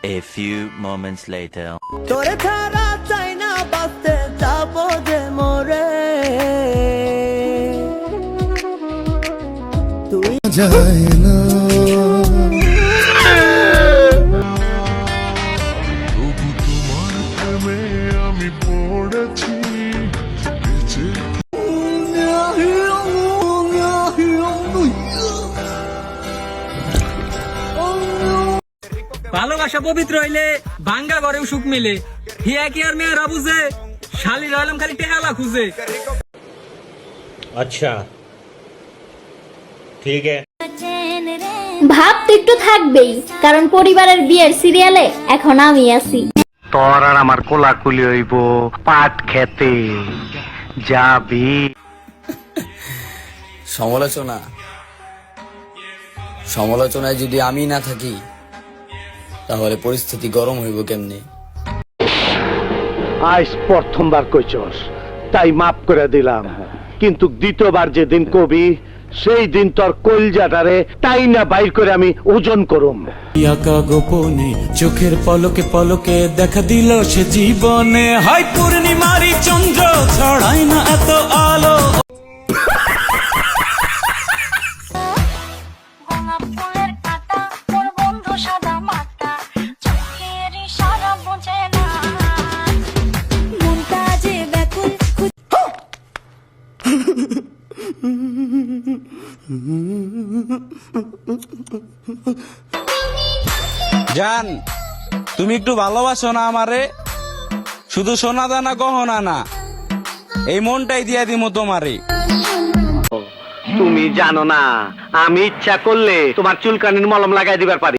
A few moments later. তোরে ছাড়া চাই না বাঁচতে যাবো যে মরে তুই যায় না তবু তোমার প্রেমে আমি পড়েছি বেঁচে ভালোবাসা পবিত্র হইলে ভাঙ্গা ঘরেও সুখ মিলে হিয়া কি আর মেয়েরা বুঝে শালির আলম খালি টেহালা খুঁজে। अच्छा ठीक है। ভাব তো একটু থাকবেই, কারণ পরিবারের বিয়ের সিরিয়ালে এখন আমি আছি। তোর আর আমার কোলাকুলি হইব পাট খেতে যাবি। সমালোচনায় যদি আমি না থাকি তাহলে পরিস্থিতি গরম হইব কেমনে? আজ প্রথমবার কইছস তাই মাফ করে দিলাম, কিন্তু দ্বিতীয়বার যেদিন কবি সেই দিন তোর কলজাটারে তাই না বাইর করে আমি ওজন করুম। একা গোপনে চোখের পলকে পলকে দেখা দিল সে জীবনে, হয় পূর্ণিমারি চন্দ্র ছড়ায় না এত আলো। জান, তুমি একটু ভালোবাসো না আমারে? শুধু সোনা দানা গহনা না, এই মনটাই দিয়া দিমো তোমারে। তুমি জানো না আমি ইচ্ছা করলে তোমার চুলকানির মলম লাগাই দিবার পারি।